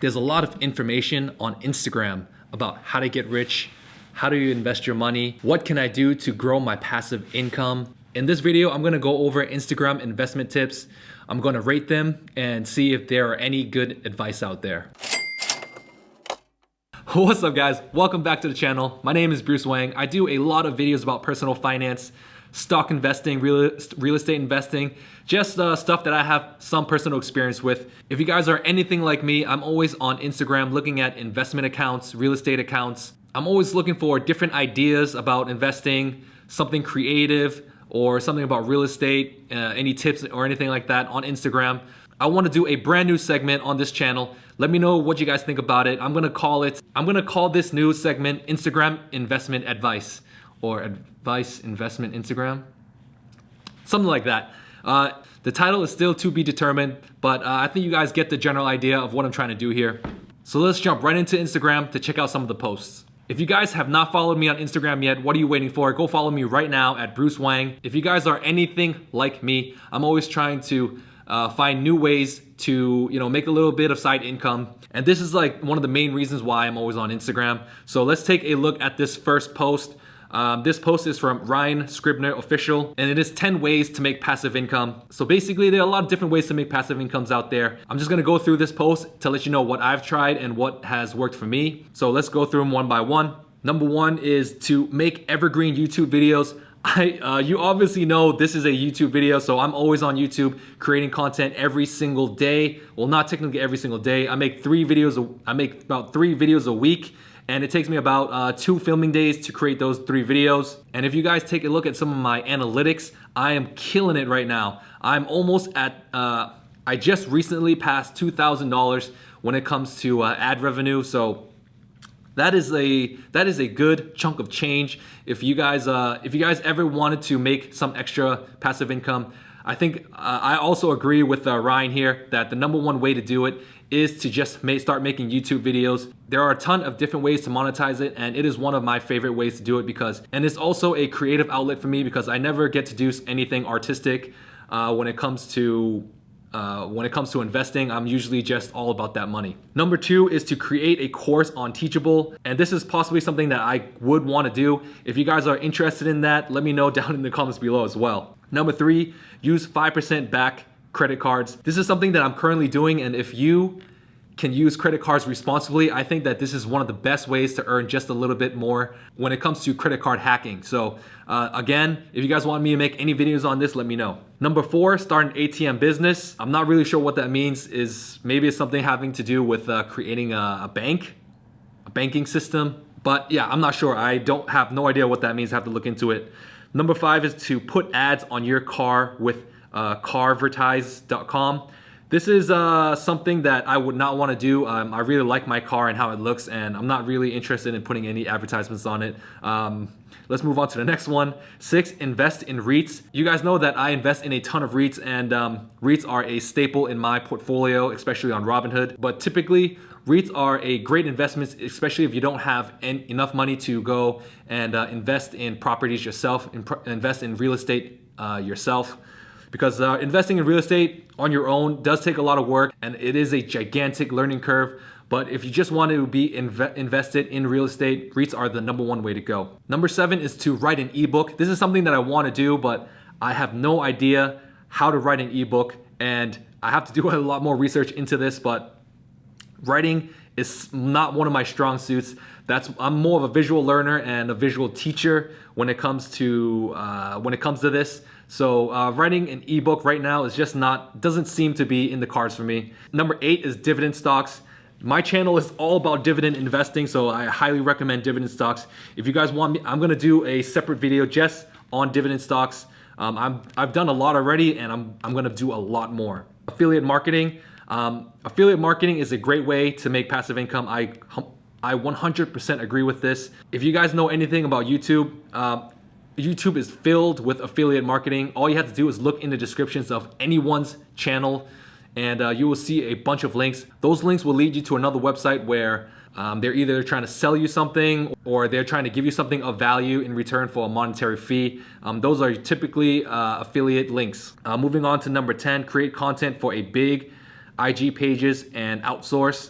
There's a lot of information on Instagram about how to get rich, how do you invest your money, what can I do to grow my passive income. In this video, I'm gonna go over Instagram investment tips. I'm gonna rate them and see if there are any good advice out there. What's up guys? Welcome back to the channel. My name is Bruce Wang. I do a lot of videos about personal finance, stock investing, real estate investing, just stuff that I have some personal experience with. If you guys are anything like me, I'm always on Instagram looking at investment accounts, real estate accounts. I'm always looking for different ideas about investing, something creative or something about real estate, any tips or anything like that on Instagram. I want to do a brand new segment on this channel. Let me know what you guys think about it. I'm gonna call this new segment Instagram Investment Advice, or Advice Investment Instagram, something like that. The title is still to be determined, but I think you guys get the general idea of what I'm trying to do here. So let's jump right into Instagram to check out some of the posts. If you guys have not followed me on Instagram yet, what are you waiting for? Go follow me right now at Bruce Wang. If you guys are anything like me, I'm always trying to find new ways to make a little bit of side income, and this is like one of the main reasons why I'm always on Instagram. So let's take a look at this first post. This post is from Ryan Scribner Official, and it is 10 ways to make passive income. So basically there are a lot of different ways to make passive incomes out there. I'm just gonna go through this post to let you know what I've tried and what has worked for me. So let's go through them one by one. Number one is to make evergreen YouTube videos. You obviously know this is a YouTube video, so I'm always on YouTube creating content every single day. Well, not technically every single day. I make about 3 videos a week, and it takes me about 2 filming days to create those 3 videos. And if you guys take a look at some of my analytics, I am killing it right now. I'm almost at, I just recently passed $2,000 when it comes to ad revenue. So that is a good chunk of change. If you guys ever wanted to make some extra passive income, I think I also agree with Ryan here that the number one way to do it is to just start making YouTube videos. There are a ton of different ways to monetize it, and it is one of my favorite ways to do it and it's also a creative outlet for me because I never get to do anything artistic when it comes to investing. I'm usually just all about that money. Number 2 is to create a course on Teachable. And this is possibly something that I would want to do. If you guys are interested in that, let me know down in the comments below as well. Number 3, use 5% back credit cards. This is something that I'm currently doing, and if you can use credit cards responsibly, I think that this is one of the best ways to earn just a little bit more when it comes to credit card hacking. So again, if you guys want me to make any videos on this, let me know. Number 4, start an ATM business. I'm not really sure what that means. Maybe it's something having to do with creating a banking system. But yeah, I'm not sure. I have no idea what that means. I have to look into it. Number 5 is to put ads on your car with carvertise.com. This is something that I would not want to do. I really like my car and how it looks, and I'm not really interested in putting any advertisements on it. Let's move on to the next one. 6, invest in REITs. You guys know that I invest in a ton of REITs, and REITs are a staple in my portfolio, especially on Robinhood. But typically, REITs are a great investment, especially if you don't have enough money to go and invest in properties yourself, invest in real estate yourself. Because investing in real estate on your own does take a lot of work, and it is a gigantic learning curve. But if you just want to be invested in real estate, REITs are the number 1 way to go. Number 7 is to write an ebook. This is something that I want to do, but I have no idea how to write an ebook, and I have to do a lot more research into this, but writing is not one of my strong suits. I'm more of a visual learner and a visual teacher when it comes to this. So writing an ebook right now is doesn't seem to be in the cards for me. Number 8 is dividend stocks. My channel is all about dividend investing, so I highly recommend dividend stocks. If you guys want me, I'm gonna do a separate video just on dividend stocks. I've done a lot already, and I'm gonna do a lot more. Affiliate marketing. Affiliate marketing is a great way to make passive income. I 100% agree with this. If you guys know anything about YouTube, YouTube is filled with affiliate marketing. All you have to do is look in the descriptions of anyone's channel, and you will see a bunch of links. Those links will lead you to another website where they're either trying to sell you something or they're trying to give you something of value in return for a monetary fee. Those are typically affiliate links. Moving on to number 10, create content for a big IG pages and outsource.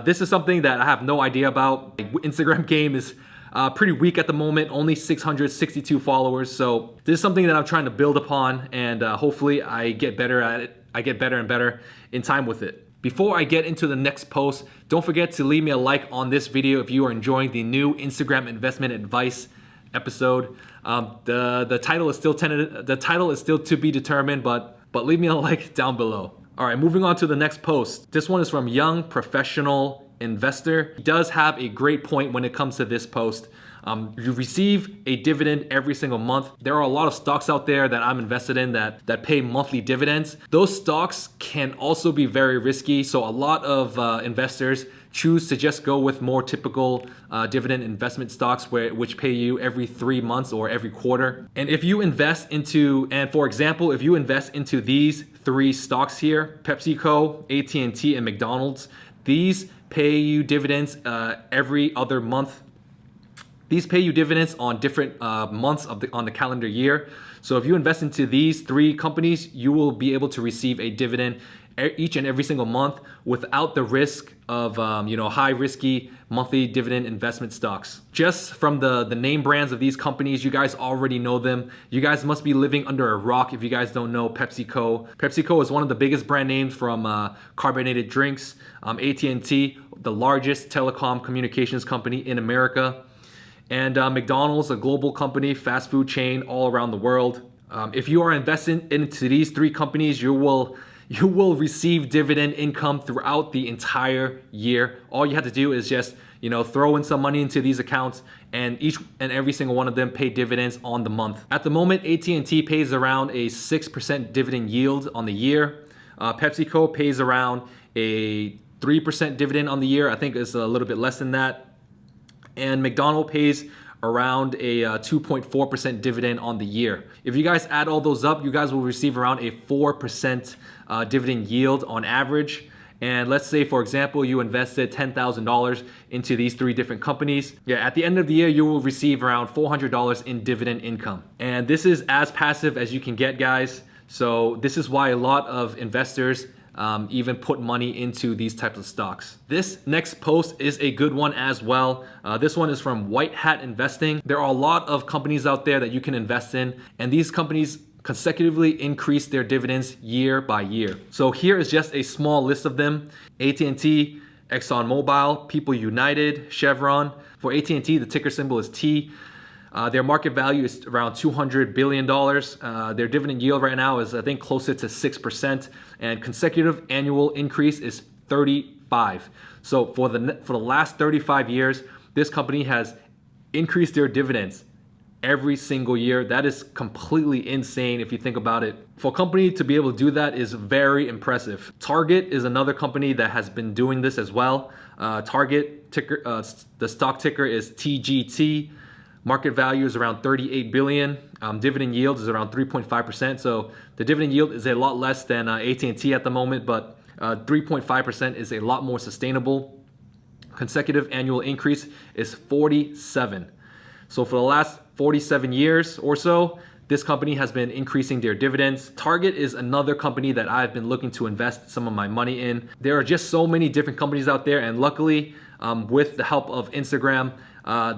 This is something that I have no idea about. Instagram game is pretty weak at the moment, only 662 followers. So this is something that I'm trying to build upon, and hopefully I get better at it. I get better and better in time with it. Before I get into the next post, don't forget to leave me a like on this video if you are enjoying the new Instagram investment advice episode. The title is still to be determined, but leave me a like down below. All right, moving on to the next post. This one is from Young Professional Investor. He does have a great point when it comes to this post. You receive a dividend every single month. There are a lot of stocks out there that I'm invested in that pay monthly dividends. Those stocks can also be very risky. So a lot of investors choose to just go with more typical dividend investment stocks which pay you every 3 months or every quarter. And if you invest into, and for example, if you invest into these 3 stocks here, PepsiCo, AT&T, and McDonald's, these pay you dividends every other month. These pay you dividends on different months on the calendar year. So if you invest into these 3 companies, you will be able to receive a dividend each and every single month without the risk of high risky monthly dividend investment stocks. Just from the name brands of these companies, you guys already know them. You guys must be living under a rock if you guys don't know PepsiCo. PepsiCo is one of the biggest brand names from carbonated drinks. AT&T, the largest telecom communications company in America. And McDonald's, a global company, fast food chain all around the world. If you are investing into these 3 companies, you will receive dividend income throughout the entire year. All you have to do is just throw in some money into these accounts, and each and every single one of them pay dividends on the month. At the moment, AT&T pays around a 6% dividend yield on the year. PepsiCo pays around a 3% dividend on the year. I think it's a little bit less than that. And McDonald's pays around a 2.4% dividend on the year. If you guys add all those up, you guys will receive around a 4% dividend yield on average. And let's say, for example, you invested $10,000 into these 3 different companies. At the end of the year, you will receive around $400 in dividend income. And this is as passive as you can get, guys. So this is why a lot of investors even put money into these types of stocks. This next post is a good one as well. This one is from White Hat Investing. There are a lot of companies out there that you can invest in, and these companies consecutively increase their dividends year by year. So here is just a small list of them: AT&T, ExxonMobil, People United, Chevron. For AT&T, the ticker symbol is T. Their market value is around $200 billion. Their dividend yield right now is, I think, closer to 6%, and consecutive annual increase is 35. So for the last 35 years, this company has increased their dividends every single year. That is completely insane if you think about it. For a company to be able to do that is very impressive. Target is another company that has been doing this as well. Target ticker, the stock ticker is TGT. Market value is around 38 billion. Dividend yield is around 3.5%. So the dividend yield is a lot less than AT&T at the moment, but 3.5% is a lot more sustainable. Consecutive annual increase is 47. So for the last 47 years or so, this company has been increasing their dividends. Target is another company that I've been looking to invest some of my money in. There are just so many different companies out there, and luckily, with the help of Instagram,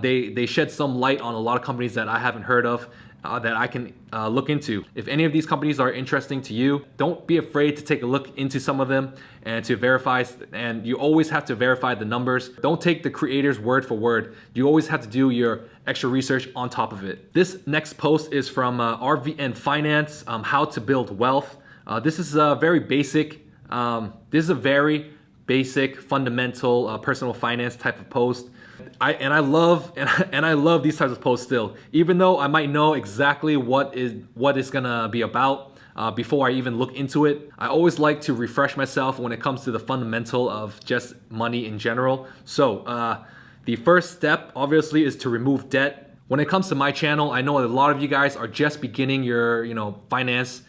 they shed some light on a lot of companies that I haven't heard of that I can look into. If any of these companies are interesting to you, don't be afraid to take a look into some of them and to verify, and you always have to verify the numbers. Don't take the creator's word for word. You always have to do your extra research on top of it. This next post is from RVN Finance, How to Build Wealth. This is a very basic, fundamental personal finance type of post. I love these types of posts still, even though I might know exactly what it's gonna be about before I even look into it. I always like to refresh myself when it comes to the fundamental of just money in general. So the first step obviously is to remove debt. When it comes to my channel, I know a lot of you guys are just beginning your finance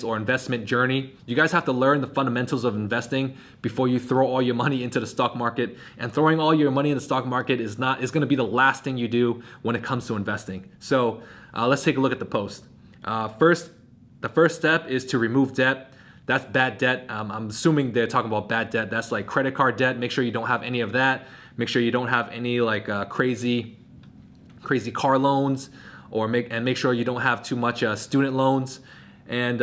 or investment journey. You guys have to learn the fundamentals of investing before you throw all your money into the stock market. And throwing all your money in the stock market is going to be the last thing you do when it comes to investing. So let's take a look at the post. The first step is to remove debt. That's bad debt. I'm assuming they're talking about bad debt. That's like credit card debt. Make sure you don't have any of that. Make sure you don't have any like crazy car loans, or make sure you don't have too much student loans, and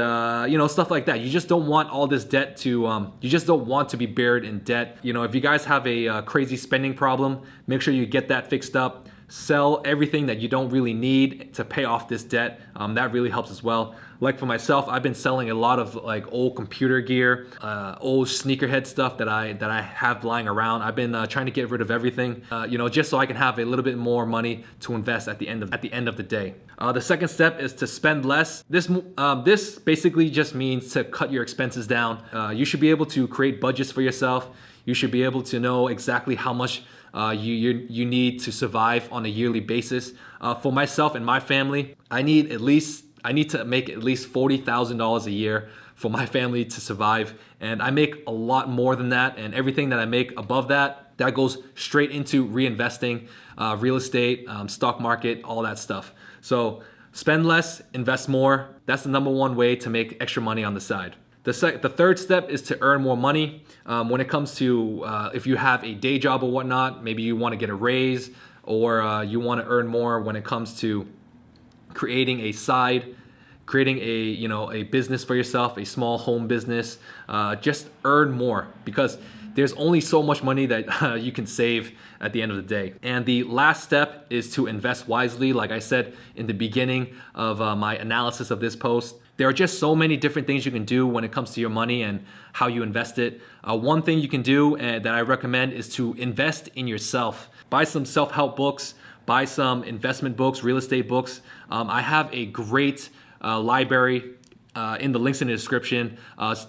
stuff like that. You just don't want all this debt to you just don't want to be buried in debt. If you guys have a crazy spending problem, make sure you get that fixed up. Sell everything that you don't really need to pay off this debt. That really helps as well. Like for myself, I've been selling a lot of like old computer gear, old sneakerhead stuff that I have lying around. I've been trying to get rid of everything, just so I can have a little bit more money to invest at the end of the day. The second step is to spend less. This basically just means to cut your expenses down. You should be able to create budgets for yourself. You should be able to know exactly how much you need to survive on a yearly basis. For myself and my family, I need to make at least $40,000 a year for my family to survive. And I make a lot more than that. And everything that I make above that goes straight into reinvesting, real estate, stock market, all that stuff. So spend less, invest more. That's the number one way to make extra money on the side. The third step is to earn more money. When it comes to if you have a day job or whatnot, maybe you want to get a raise, or you want to earn more when it comes to creating a business for yourself, a small home business. Just earn more, because there's only so much money that you can save at the end of the day. And the last step is to invest wisely. Like I said in the beginning of my analysis of this post, there are just so many different things you can do when it comes to your money and how you invest it. One thing you can do that I recommend is to invest in yourself. Buy some self-help books, buy some investment books, real estate books. I have a great library in the links in the description.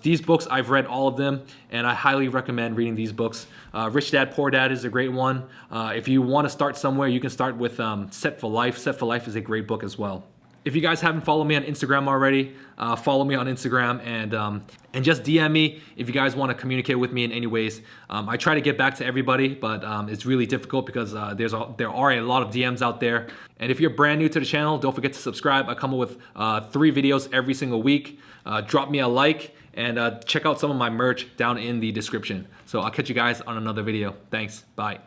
These books, I've read all of them, and I highly recommend reading these books. Rich Dad, Poor Dad is a great one. If you want to start somewhere, you can start with Set for Life. Set for Life is a great book as well. If you guys haven't followed me on Instagram already, follow me on Instagram, and just DM me if you guys want to communicate with me in any ways. I try to get back to everybody, but it's really difficult because there are a lot of DMs out there. And if you're brand new to the channel, don't forget to subscribe. I come up with 3 videos every single week. Drop me a like, and check out some of my merch down in the description. So I'll catch you guys on another video. Thanks. Bye.